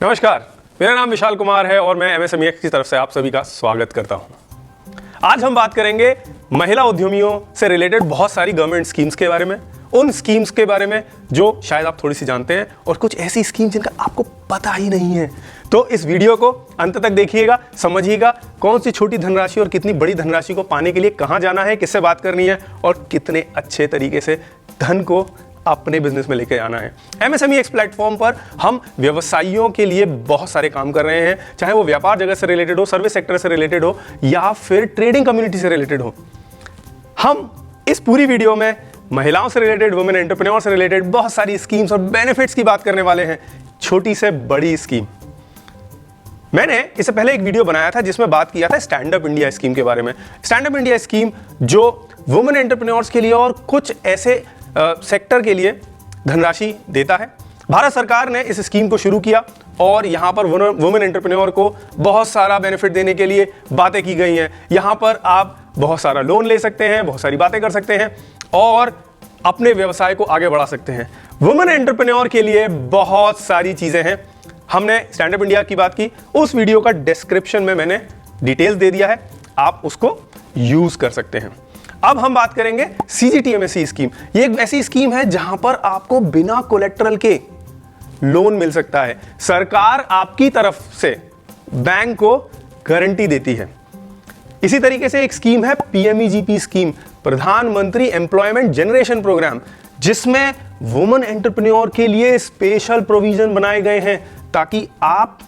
नमस्कार, मेरा नाम विशाल कुमार है और मैं एमएसएमई की तरफ से आप सभी का स्वागत करता हूं। आज हम बात करेंगे महिला उद्यमियों से रिलेटेड बहुत सारी गवर्नमेंट स्कीम्स के बारे में, उन स्कीम्स के बारे में जो शायद आप थोड़ी सी जानते हैं और कुछ ऐसी स्कीम जिनका आपको पता ही नहीं है। तो इस वीडियो को अंत तक देखिएगा, समझिएगा कौन सी छोटी धनराशि और कितनी बड़ी धनराशि को पाने के लिए कहां जाना है, किससे बात करनी है और कितने अच्छे तरीके से धन को अपने बिजनेस में लेके आना है। एमएसएमई एक्स प्लेटफॉर्म पर हम व्यवसायियों के लिए बहुत सारे काम कर रहे हैं, चाहे वो व्यापार जगत से रिलेटेड हो, सर्विस सेक्टर से रिलेटेड हो या फिर ट्रेडिंग कम्युनिटी से रिलेटेड हो। हम इस पूरी वीडियो में महिलाओं से रिलेटेड, वुमेन एंटरप्रेन्योर से रिलेटेड बहुत सारी स्कीम्स और बेनिफिट्स की बात करने वाले हैं, छोटी से बड़ी स्कीम। मैंने इससे पहले एक वीडियो बनाया था जिसमें बात किया था स्टैंड अप इंडिया स्कीम के बारे में। स्टैंड अप इंडिया स्कीम जो वुमेन एंटरप्रेन्योर्स के लिए और कुछ ऐसे सेक्टर के लिए धनराशि देता है। भारत सरकार ने इस स्कीम को शुरू किया और यहाँ पर वुमेन एंटरप्रेन्योर को बहुत सारा बेनिफिट देने के लिए बातें की गई हैं। यहाँ पर आप बहुत सारा लोन ले सकते हैं, बहुत सारी बातें कर सकते हैं और अपने व्यवसाय को आगे बढ़ा सकते हैं। वुमेन एंटरप्रेन्योर के लिए बहुत सारी चीज़ें हैं। हमने स्टैंड अप इंडिया की बात की, उस वीडियो का डिस्क्रिप्शन में मैंने डिटेल्स दे दिया है, आप उसको यूज़ कर सकते हैं। अब हम बात करेंगे CGTMSE स्कीम। ये एक ऐसी स्कीम है जहां पर आपको बिना कोलेट्रल के लोन मिल सकता है। सरकार आपकी तरफ से बैंक को गारंटी देती है। इसी तरीके से एक स्कीम है PMEGP स्कीम, प्रधानमंत्री एम्प्लॉयमेंट जनरेशन प्रोग्राम, जिसमें वुमेन एंटरप्रेन्योर के लिए स्पेशल प्रोविजन बनाए गए हैं ताकि आप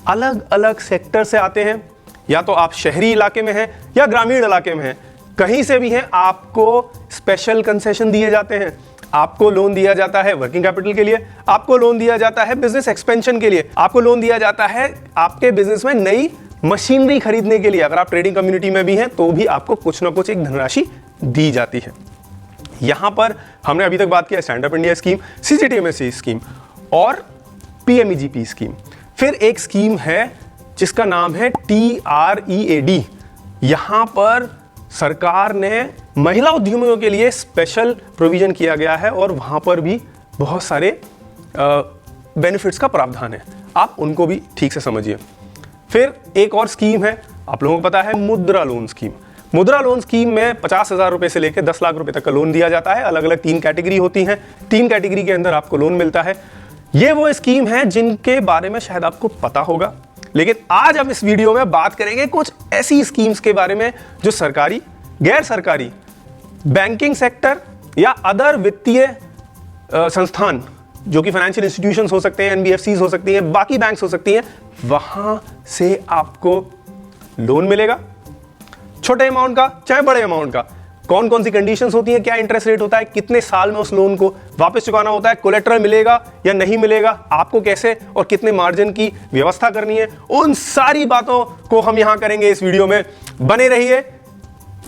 अलग अलग सेक्टर से आते हैं, या तो आप शहरी इलाके में हैं या ग्रामीण इलाके में हैं, कहीं से भी हैं, आपको स्पेशल कंसेशन दिए जाते हैं। आपको लोन दिया जाता है वर्किंग कैपिटल के लिए, आपको लोन दिया जाता है बिजनेस एक्सपेंशन के लिए, आपको लोन दिया जाता है आपके बिजनेस में नई मशीनरी खरीदने के लिए। अगर आप ट्रेडिंग कम्युनिटी में भी हैं तो भी आपको कुछ ना कुछ एक धनराशि दी जाती है। यहां पर हमने अभी तक बात किया stand up India scheme, CGTMSE scheme और PMEGP स्कीम। फिर एक स्कीम है जिसका नाम है TREAD। यहां पर सरकार ने महिला उद्यमियों के लिए स्पेशल प्रोविजन किया गया है और वहां पर भी बहुत सारे बेनिफिट्स का प्रावधान है, आप उनको भी ठीक से समझिए। फिर एक और स्कीम है, आप लोगों को पता है, मुद्रा लोन स्कीम। मुद्रा लोन स्कीम में 50,000 रुपए से लेकर 10 लाख रुपए तक का लोन दिया जाता है। अलग अलग 3 कैटेगरी होती हैं, 3 कैटेगरी के अंदर आपको लोन मिलता है। ये वो स्कीम है जिनके बारे में शायद आपको पता होगा, लेकिन आज हम इस वीडियो में बात करेंगे कुछ ऐसी स्कीम्स के बारे में जो सरकारी, गैर सरकारी, बैंकिंग सेक्टर या अदर वित्तीय संस्थान, जो कि फाइनेंशियल इंस्टीट्यूशंस हो सकते हैं, NBFCs हो सकती हैं, बाकी बैंक्स हो सकती हैं, वहां से आपको लोन मिलेगा, छोटे अमाउंट का चाहे बड़े अमाउंट का। कौन कौन सी कंडीशंस होती हैं, क्या इंटरेस्ट रेट होता है, कितने साल में उस लोन को वापस चुकाना होता है, कोलेट्रल मिलेगा या नहीं मिलेगा, आपको कैसे और कितने मार्जिन की व्यवस्था करनी है, उन सारी बातों को हम यहां करेंगे इस वीडियो में। बने रहिए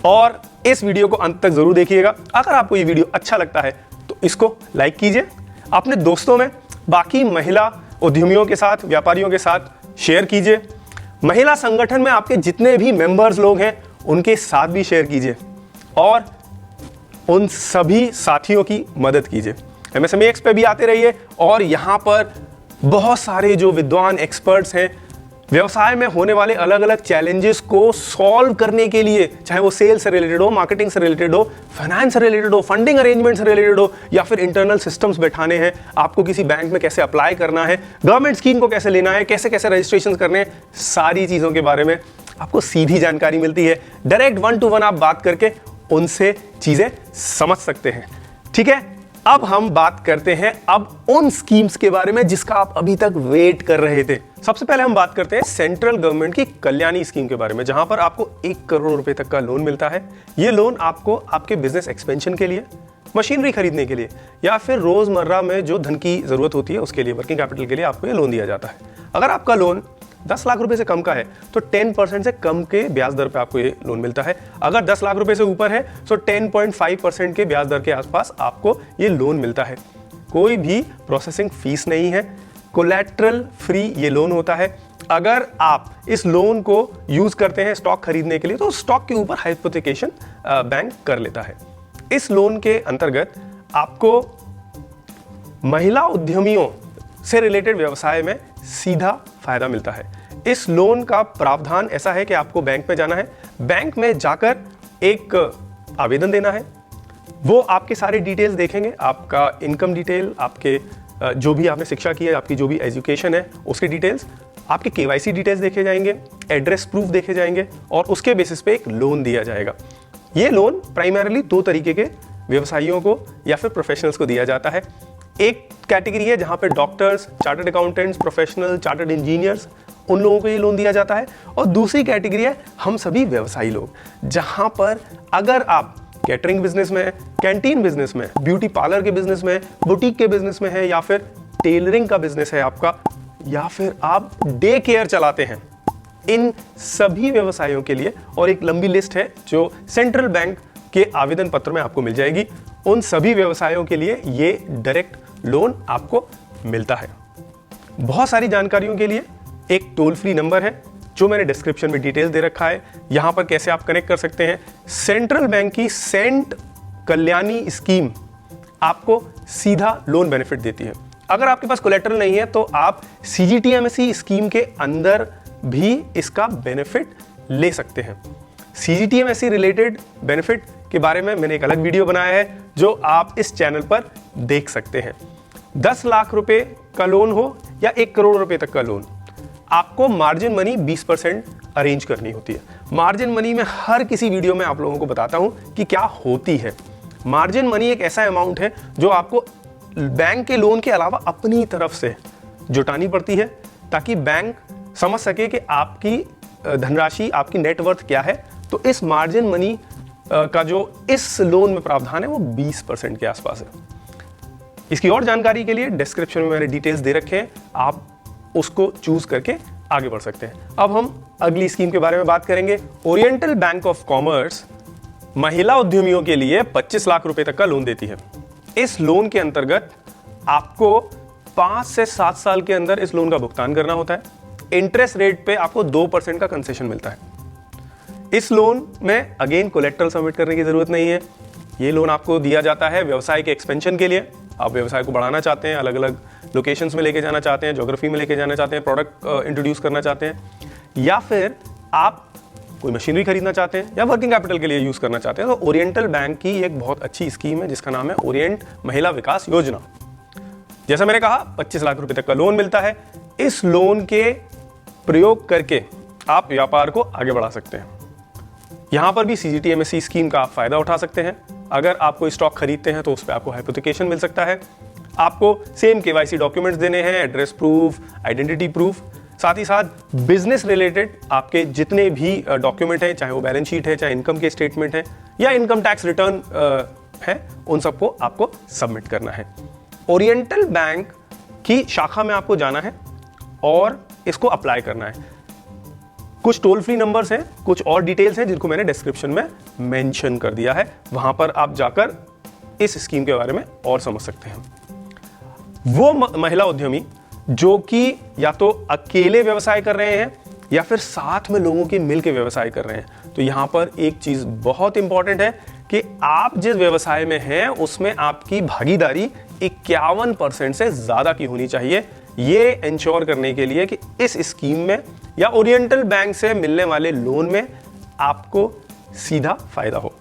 और इस वीडियो को अंत तक जरूर देखिएगा। अगर आपको ये वीडियो अच्छा लगता है तो इसको लाइक कीजिए, अपने दोस्तों में, बाकी महिला उद्यमियों के साथ, व्यापारियों के साथ शेयर कीजिए। महिला संगठन में आपके जितने भी मेंबर्स लोग हैं उनके साथ भी शेयर कीजिए और उन सभी साथियों की मदद कीजिए। एमएसएमई एक्स पे भी आते रहिए और यहाँ पर बहुत सारे जो विद्वान एक्सपर्ट्स हैं, व्यवसाय में होने वाले अलग अलग चैलेंजेस को सॉल्व करने के लिए, चाहे वो सेल्स से रिलेटेड हो, मार्केटिंग से रिलेटेड हो, फाइनेंस से रिलेटेड हो, फंडिंग अरेंजमेंट से रिलेटेड हो, या फिर इंटरनल सिस्टम्स बैठाने हैं, आपको किसी बैंक में कैसे अप्लाई करना है, गवर्नमेंट स्कीम को कैसे लेना है, कैसे कैसे रजिस्ट्रेशन करने हैं, सारी चीज़ों के बारे में आपको सीधी जानकारी मिलती है। डायरेक्ट 1 to 1 आप बात करके उनसे चीज़ें समझ सकते हैं। ठीक है, अब हम बात करते हैं अब उन स्कीम्स के बारे में जिसका आप अभी तक वेट कर रहे थे। सबसे पहले हम बात करते हैं सेंट्रल गवर्नमेंट की कल्याणी स्कीम के बारे में, जहां पर आपको 1 करोड़ रुपए तक का लोन मिलता है। ये लोन आपको आपके बिजनेस एक्सपेंशन के लिए, मशीनरी खरीदने के लिए या फिर रोजमर्रा में जो धन की जरूरत होती है उसके लिए, वर्किंग कैपिटल के लिए आपको ये लोन दिया जाता है। अगर आपका लोन 10 लाख रुपए से कम का है तो 10% से कम के ब्याज दर पे आपको ये लोन मिलता है। अगर 10 लाख रुपए से ऊपर है तो 10.5% के ब्याज दर के आसपास आपको ये लोन मिलता है। कोई भी प्रोसेसिंग फीस नहीं है, कोलैटरल फ्री ये लोन होता है। अगर आप इस लोन को यूज करते हैं स्टॉक खरीदने के लिए तो स्टॉक के ऊपर हाइपोथेकेशन बैंक कर लेता है। इस लोन के अंतर्गत आपको महिला उद्यमियों से रिलेटेड व्यवसाय में सीधा फायदा मिलता है। इस लोन का प्रावधान ऐसा है कि आपको बैंक में जाना है, बैंक में जाकर एक आवेदन देना है। वो आपके सारे डिटेल्स देखेंगे, आपका इनकम डिटेल, आपके जो भी आपने शिक्षा की है, आपकी जो भी एजुकेशन है उसके डिटेल्स, आपके केवाईसी डिटेल्स देखे जाएंगे, एड्रेस प्रूफ देखे जाएंगे और उसके बेसिस पे एक लोन दिया जाएगा। ये लोन प्राइमरीली 2 तरीके के व्यवसायियों को या फिर प्रोफेशनल्स को दिया जाता है। एक कैटेगरी है जहां पे doctors, chartered accountants, professional, chartered engineers, उन लोगों को ये लोन दिया जाता है। और दूसरी कैटेगरी है हम सभी व्यवसायी लोग, जहां पर अगर आप कैटरिंग बिजनेस में, कैंटीन बिजनेस में, ब्यूटी पार्लर के बिजनेस में, बुटीक के बिजनेस में है, या फिर टेलरिंग का बिजनेस है आपका, या फिर आप डे केयर चलाते हैं, इन सभी व्यवसायों के लिए, और एक लंबी लिस्ट है जो सेंट्रल बैंक के आवेदन पत्र में आपको मिल जाएगी, उन सभी व्यवसायों के लिए ये डायरेक्ट लोन आपको मिलता है। बहुत सारी जानकारियों के लिए एक टोल फ्री नंबर है जो मैंने डिस्क्रिप्शन में डिटेल दे रखा है। यहां पर कैसे आप कनेक्ट कर सकते हैं। सेंट्रल बैंक की सेंट कल्याणी स्कीम आपको सीधा लोन बेनिफिट देती है। अगर आपके पास कोलेटरल नहीं है तो आप CGTMSE स्कीम के अंदर भी इसका बेनिफिट ले सकते हैं। CGTMSE रिलेटेड बेनिफिट के बारे में मैंने एक अलग वीडियो बनाया है जो आप इस चैनल पर देख सकते हैं। 10 लाख रुपए का लोन हो या 1 करोड़ रुपए तक का लोन, आपको मार्जिन मनी 20% अरेंज करनी होती है। मार्जिन मनी में हर किसी वीडियो में आप लोगों को बताता हूं कि क्या होती है। मार्जिन मनी एक ऐसा अमाउंट है जो आपको बैंक के लोन के अलावा अपनी तरफ से जुटानी पड़ती है, ताकि बैंक समझ सके कि आपकी धनराशि, आपकी नेटवर्थ क्या है। तो इस मार्जिन मनी का जो इस लोन में प्रावधान है वो 20% के आसपास है। इसकी और जानकारी के लिए डिस्क्रिप्शन में मैंने डिटेल्स दे रखे हैं, आप उसको चूज करके आगे बढ़ सकते हैं। अब हम अगली स्कीम के बारे में बात करेंगे। ओरिएंटल बैंक ऑफ कॉमर्स महिला उद्यमियों के लिए 25 लाख रुपए तक का लोन देती है। इस लोन के अंतर्गत आपको 5 से 7 साल के अंदर इस लोन का भुगतान करना होता है। इंटरेस्ट रेट पे आपको 2% का कंसेशन मिलता है। इस लोन में अगेन कोलेट्रल सबमिट करने की जरूरत नहीं है। ये लोन आपको दिया जाता है व्यवसाय के एक्सपेंशन के लिए। आप व्यवसाय को बढ़ाना चाहते हैं, अलग अलग लोकेशंस में लेके जाना चाहते हैं, ज्योग्राफी में लेके जाना चाहते हैं, प्रोडक्ट इंट्रोड्यूस करना चाहते हैं, या फिर आप कोई मशीनरी खरीदना चाहते हैं या वर्किंग कैपिटल के लिए यूज करना चाहते हैं, तो ओरिएंटल बैंक की एक बहुत अच्छी स्कीम है जिसका नाम है ओरिएंट महिला विकास योजना। जैसा मैंने कहा 25 लाख रुपए तक का लोन मिलता है। इस लोन के प्रयोग करके आप व्यापार को आगे बढ़ा सकते हैं। यहां पर भी CGTMSE स्कीम का आप फायदा उठा सकते हैं। अगर आप कोई स्टॉक खरीदते हैं तो उस पर आपको हाइपोथिकेशन मिल सकता है। आपको सेम KYC डॉक्यूमेंट्स देने हैं, एड्रेस प्रूफ, आइडेंटिटी प्रूफ, साथ ही साथ बिजनेस रिलेटेड आपके जितने भी डॉक्यूमेंट हैं, चाहे वो बैलेंस शीट है, चाहे इनकम के स्टेटमेंट है या इनकम टैक्स रिटर्न है, उन सबको आपको सबमिट करना है। ओरिएंटल बैंक की शाखा में आपको जाना है और इसको अप्लाई करना है। कुछ टोल फ्री नंबर्स हैं, कुछ और डिटेल्स हैं जिनको मैंने डिस्क्रिप्शन में मेंशन कर दिया है, वहां पर आप जाकर इस स्कीम के बारे में और समझ सकते हैं। वो महिला उद्यमी जो कि या तो अकेले व्यवसाय कर रहे हैं या फिर साथ में लोगों के मिलकर व्यवसाय कर रहे हैं, तो यहां पर एक चीज बहुत इंपॉर्टेंट है कि आप जिस व्यवसाय में हैं उसमें आपकी भागीदारी 51% से ज्यादा की होनी चाहिए, ये इंश्योर करने के लिए कि इस स्कीम में या ओरिएंटल बैंक से मिलने वाले लोन में आपको सीधा फायदा हो।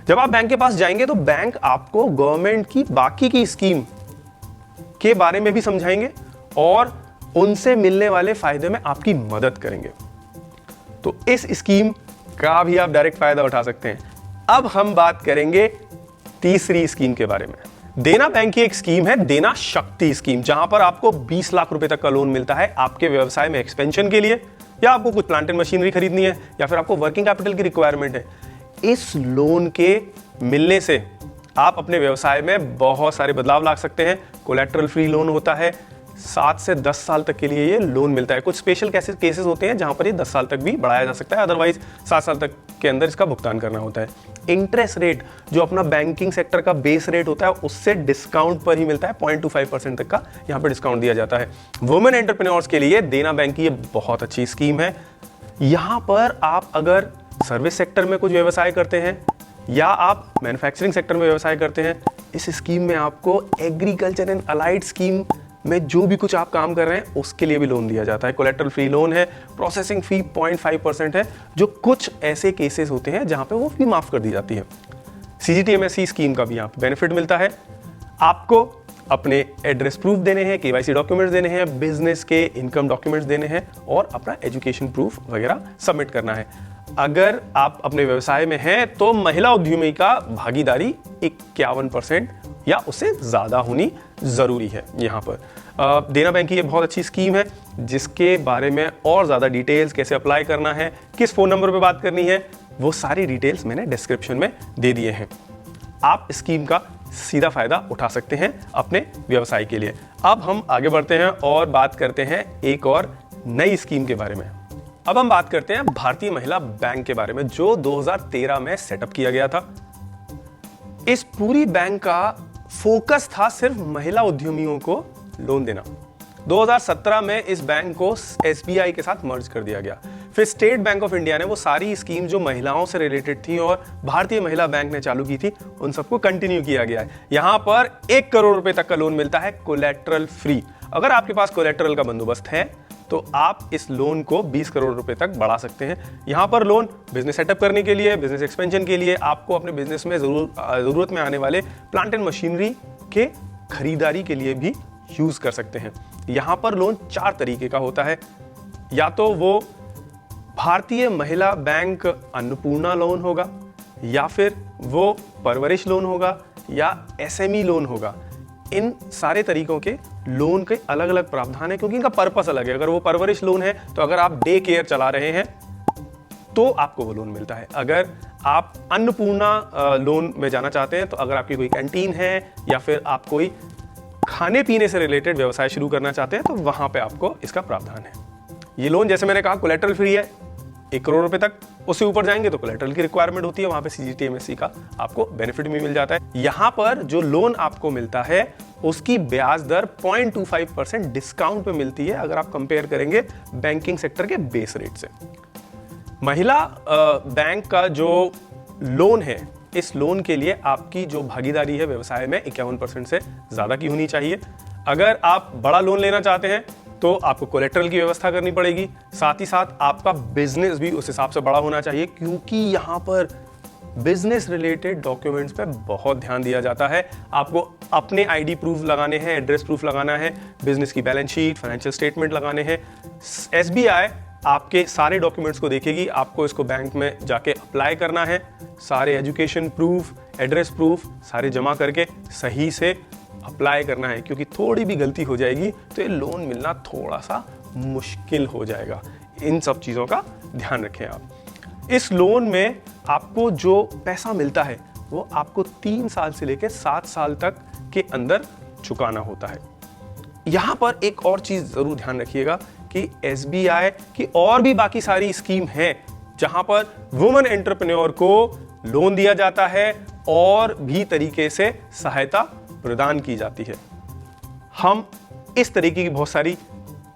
जब आप बैंक के पास जाएंगे तो बैंक आपको गवर्नमेंट की बाकी की स्कीम के बारे में भी समझाएंगे और उनसे मिलने वाले फायदे में आपकी मदद करेंगे। तो इस स्कीम का भी आप डायरेक्ट फायदा उठा सकते हैं। अब हम बात करेंगे तीसरी स्कीम के बारे में। देना बैंक की एक स्कीम है, देना शक्ति स्कीम, जहां पर आपको 20 लाख रुपए तक का लोन मिलता है आपके व्यवसाय में एक्सपेंशन के लिए, या आपको कुछ प्लांट एंड मशीनरी खरीदनी है, या फिर आपको वर्किंग कैपिटल की रिक्वायरमेंट है। इस लोन के मिलने से आप अपने व्यवसाय में बहुत सारे बदलाव ला सकते हैं। कोलेट्रल फ्री लोन होता है, 7 से 10 साल तक के लिए ये लोन मिलता है। कुछ स्पेशल केसेस होते हैं जहां पर ये 10 साल तक भी बढ़ाया जा सकता है, अदरवाइज 7 साल तक के अंदर इसका भुगतान करना होता है। इंटरेस्ट रेट जो अपना बैंकिंग सेक्टर का बेस रेट होता है उससे डिस्काउंट पर ही मिलता है, 0.25% तक का यहाँ पर डिस्काउंट दिया जाता है। वुमेन एंटरप्रेन्योर्स के लिए देना बैंक की ये बहुत अच्छी स्कीम है। यहाँ पर आप अगर सर्विस सेक्टर में कुछ व्यवसाय करते हैं या आप मैन्युफैक्चरिंग सेक्टर में व्यवसाय करते हैं, इस स्कीम में आपको एग्रीकल्चर एंड अलाइड स्कीम में जो भी कुछ आप काम कर रहे हैं उसके लिए भी लोन दिया जाता है। कोलेटरल फ्री लोन है, प्रोसेसिंग फी 0.5% है, जो कुछ ऐसे केसेस होते हैं जहां पे वो फी माफ कर दी जाती है। CGTMSE स्कीम का भी यहाँ पे बेनिफिट मिलता है। आपको अपने एड्रेस प्रूफ देने हैं, KYC डॉक्यूमेंट्स देने हैं, बिजनेस के इनकम डॉक्यूमेंट्स देने हैं और अपना एजुकेशन प्रूफ वगैरह सबमिट करना है। अगर आप अपने व्यवसाय में हैं तो महिला उद्यमी का भागीदारी 51% या उससे ज़्यादा होनी ज़रूरी है। यहाँ पर देना बैंक की ये बहुत अच्छी स्कीम है, जिसके बारे में और ज़्यादा डिटेल्स, कैसे अप्लाई करना है, किस फ़ोन नंबर पे बात करनी है, वो सारी डिटेल्स मैंने डिस्क्रिप्शन में दे दिए हैं। आप स्कीम का सीधा फायदा उठा सकते हैं अपने व्यवसाय के लिए। अब हम आगे बढ़ते हैं और बात करते हैं एक और नई स्कीम के बारे में। अब हम बात करते हैं भारतीय महिला बैंक के बारे में, जो 2013 में सेटअप किया गया था। इस पूरी बैंक का फोकस था सिर्फ महिला उद्यमियों को लोन देना। 2017 में इस बैंक को SBI के साथ मर्ज कर दिया गया। फिर स्टेट बैंक ऑफ इंडिया ने वो सारी स्कीम जो महिलाओं से रिलेटेड थी और भारतीय महिला बैंक ने चालू की थी, उन सबको कंटिन्यू किया गया है। यहां पर 1 करोड़ रुपए तक का लोन मिलता है कोलेटरल फ्री। अगर आपके पास कोलेटरल का बंदोबस्त है तो आप इस लोन को 20 करोड़ रुपए तक बढ़ा सकते हैं। यहाँ पर लोन बिजनेस सेटअप करने के लिए, बिजनेस एक्सपेंशन के लिए, आपको अपने बिजनेस में जरूरत में आने वाले प्लांट एंड मशीनरी के खरीदारी के लिए भी यूज कर सकते हैं। यहाँ पर लोन 4 तरीके का होता है। या तो वो भारतीय महिला बैंक अन्नपूर्णा लोन होगा, या फिर वो परवरिश लोन होगा, या SME लोन होगा। इन सारे तरीकों के लोन के अलग अलग प्रावधान है, क्योंकि इनका पर्पस अलग है। अगर वो परवरिश लोन है तो अगर आप डे केयर चला रहे हैं तो आपको वो लोन मिलता है। अगर आप अन्नपूर्णा लोन में जाना चाहते हैं, तो अगर आपकी कोई कैंटीन है या फिर आप कोई खाने पीने से रिलेटेड व्यवसाय शुरू करना चाहते हैं, तो वहां पे आपको इसका प्रावधान है। ये लोन जैसे मैंने कहा कोलेटरल फ्री है, 1 करोड़ रुपए तक। उससे ऊपर जाएंगे तो कोलेटरल की रिक्वायरमेंट होती है, वहां पे CGTMSE का आपको बेनिफिट भी मिल जाता है। यहां पर जो लोन आपको मिलता है उसकी ब्याज दर 0.25% डिस्काउंट पे मिलती है, अगर आप कंपेयर करेंगे बैंकिंग सेक्टर के बेस रेट से। महिला बैंक का जो लोन है, इस लोन के लिए आपकी जो भागीदारी है व्यवसाय में 51% से ज्यादा की होनी चाहिए। अगर आप बड़ा लोन लेना चाहते हैं तो आपको कोलेटरल की व्यवस्था करनी पड़ेगी। साथ ही साथ आपका बिजनेस भी उस हिसाब से बड़ा होना चाहिए, क्योंकि यहां पर बिजनेस रिलेटेड डॉक्यूमेंट्स पे बहुत ध्यान दिया जाता है। आपको अपने ID प्रूफ लगाने हैं, एड्रेस प्रूफ लगाना है, बिजनेस की बैलेंस शीट, फाइनेंशियल स्टेटमेंट लगाने हैं। SBI आपके सारे डॉक्यूमेंट्स को देखेगी, आपको इसको बैंक में जाके अप्लाई करना है। सारे एजुकेशन प्रूफ, एड्रेस प्रूफ सारे जमा करके सही से अप्लाई करना है, क्योंकि थोड़ी भी गलती हो जाएगी तो ये लोन मिलना थोड़ा सा मुश्किल हो जाएगा। इन सब चीज़ों का ध्यान रखें आप। इस लोन में आपको जो पैसा मिलता है वो आपको 3 साल से लेकर 7 साल तक के अंदर चुकाना होता है। यहां पर एक और चीज जरूर ध्यान रखिएगा कि SBI की और भी बाकी सारी स्कीम है जहां पर वुमेन एंटरप्रेन्योर को लोन दिया जाता है और भी तरीके से सहायता प्रदान की जाती है। हम इस तरीके की बहुत सारी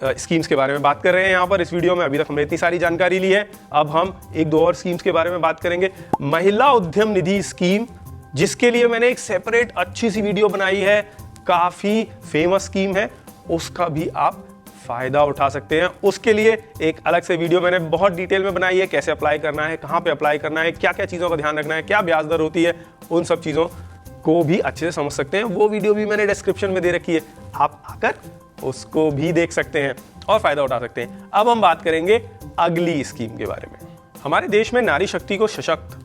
स्कीम्स के बारे में बात कर रहे हैं यहाँ पर इस वीडियो में। अभी तक हमने इतनी सारी जानकारी ली है, अब हम 1-2 और स्कीम्स के बारे में बात करेंगे। महिला उद्यम निधि स्कीम, जिसके लिए मैंने एक सेपरेट अच्छी सी वीडियो बनाई है, काफी फेमस स्कीम है, उसका भी आप फायदा उठा सकते हैं। उसके लिए एक अलग से वीडियो मैंने बहुत डिटेल में बनाई है, कैसे अप्लाई करना है, कहाँ पे अप्लाई करना है, क्या क्या चीज़ों का ध्यान रखना है, क्या ब्याज दर होती है, उन सब चीज़ों को भी अच्छे से समझ सकते हैं। वो वीडियो भी मैंने डिस्क्रिप्शन में दे रखी है, आप आकर उसको भी देख सकते हैं और फायदा उठा सकते हैं। अब हम बात करेंगे अगली स्कीम के बारे में। हमारे देश में नारी शक्ति को सशक्त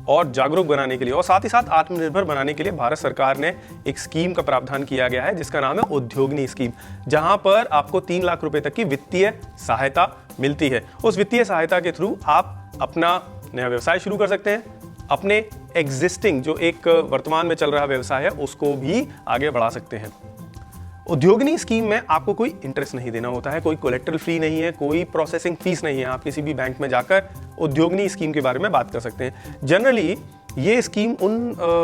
और जागरूक बनाने के लिए और साथ ही साथ आत्मनिर्भर बनाने के लिए भारत सरकार ने एक स्कीम का प्रावधान किया गया है, जिसका नाम है उद्योगिनी स्कीम, जहां पर आपको 3 लाख रुपए तक की वित्तीय सहायता मिलती है। उस वित्तीय सहायता के थ्रू आप अपना नया व्यवसाय शुरू कर सकते हैं, अपने एग्जिस्टिंग जो एक वर्तमान में चल रहा व्यवसाय है उसको भी आगे बढ़ा सकते हैं। उद्योगिनी स्कीम में आपको कोई इंटरेस्ट नहीं देना होता है, कोई कोलेटरल फी नहीं है, कोई प्रोसेसिंग फीस नहीं है। आप किसी भी बैंक में जाकर उद्योगिनी स्कीम के बारे में बात कर सकते हैं। जनरली ये स्कीम उन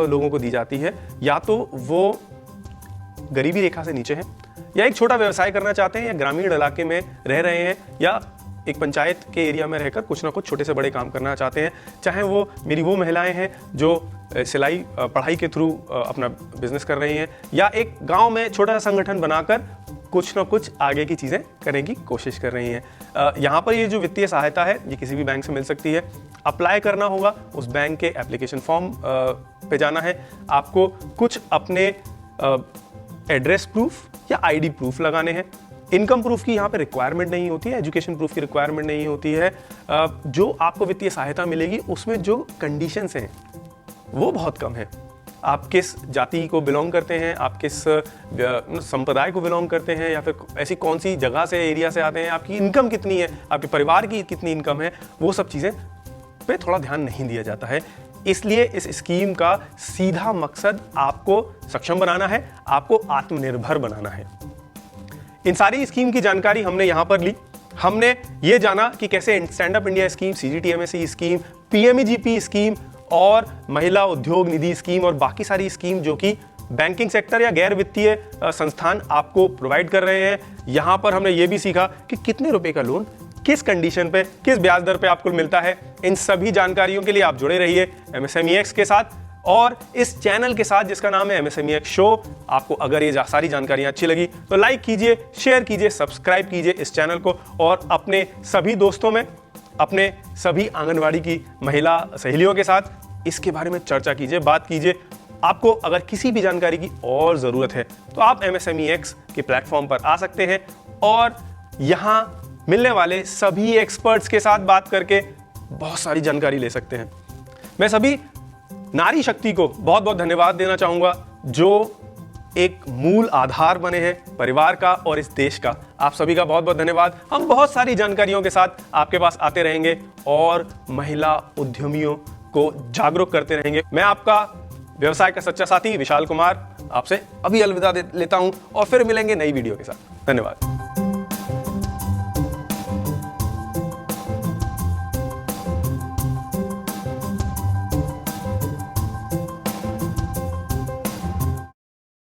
लोगों को दी जाती है या तो वो गरीबी रेखा से नीचे हैं, या एक छोटा व्यवसाय करना चाहते हैं, या ग्रामीण इलाके में रह रहे हैं, या एक पंचायत के एरिया में रहकर कुछ ना कुछ छोटे से बड़े काम करना चाहते हैं। चाहे वो मेरी वो महिलाएं हैं जो सिलाई पढ़ाई के थ्रू अपना बिजनेस कर रही हैं, या एक गांव में छोटा सा संगठन बनाकर कुछ ना कुछ आगे की चीज़ें करने की कोशिश कर रही हैं। यहाँ पर ये जो वित्तीय सहायता है ये किसी भी बैंक से मिल सकती है। अप्लाई करना होगा, उस बैंक के एप्लीकेशन फॉर्म पे जाना है, आपको कुछ अपने एड्रेस प्रूफ या आईडी प्रूफ लगाने हैं। इनकम प्रूफ की यहाँ पे रिक्वायरमेंट नहीं होती है, एजुकेशन प्रूफ की रिक्वायरमेंट नहीं होती है। जो आपको वित्तीय सहायता मिलेगी उसमें जो कंडीशंस हैं वो बहुत कम है। आप किस जाति को बिलोंग करते हैं, आप किस संप्रदाय को बिलोंग करते हैं, या फिर ऐसी कौन सी जगह से, एरिया से आते हैं, आपकी इनकम कितनी है, आपके परिवार की कितनी इनकम है, वो सब चीज़ें पे थोड़ा ध्यान नहीं दिया जाता है। इसलिए इस स्कीम का सीधा मकसद आपको सक्षम बनाना है, आपको आत्मनिर्भर बनाना है। इन सारी स्कीम की जानकारी हमने यहाँ पर ली। हमने ये जाना कि कैसे stand up India scheme, CGTMSE scheme, PMEGP scheme और महिला उद्योग निधि स्कीम और बाकी सारी स्कीम जो कि बैंकिंग सेक्टर या गैर वित्तीय संस्थान आपको प्रोवाइड कर रहे हैं, यहाँ पर हमने ये भी सीखा कि कितने रुपए का लोन किस कंडीशन पे, किस ब्याज दर पे आपको मिलता है। इन सभी जानकारियों के लिए आप जुड़े रहिए MSMEX के साथ और इस चैनल के साथ जिसका नाम है MSMEX शो। आपको अगर ये सारी जानकारियां अच्छी लगी तो लाइक कीजिए, शेयर कीजिए, सब्सक्राइब कीजिए इस चैनल को और अपने सभी दोस्तों में, अपने सभी आंगनवाड़ी की महिला सहेलियों के साथ इसके बारे में चर्चा कीजिए, बात कीजिए। आपको अगर किसी भी जानकारी की और ज़रूरत है तो आप MSMEX के प्लेटफॉर्म पर आ सकते हैं और यहाँ मिलने वाले सभी एक्सपर्ट्स के साथ बात करके बहुत सारी जानकारी ले सकते हैं। मैं सभी नारी शक्ति को बहुत बहुत धन्यवाद देना चाहूँगा जो एक मूल आधार बने हैं परिवार का और इस देश का। आप सभी का बहुत बहुत धन्यवाद। हम बहुत सारी जानकारियों के साथ आपके पास आते रहेंगे और महिला उद्यमियों को जागरूक करते रहेंगे। मैं आपका व्यवसाय का सच्चा साथी विशाल कुमार आपसे अभी अलविदा लेता हूं और फिर मिलेंगे नई वीडियो के साथ। धन्यवाद।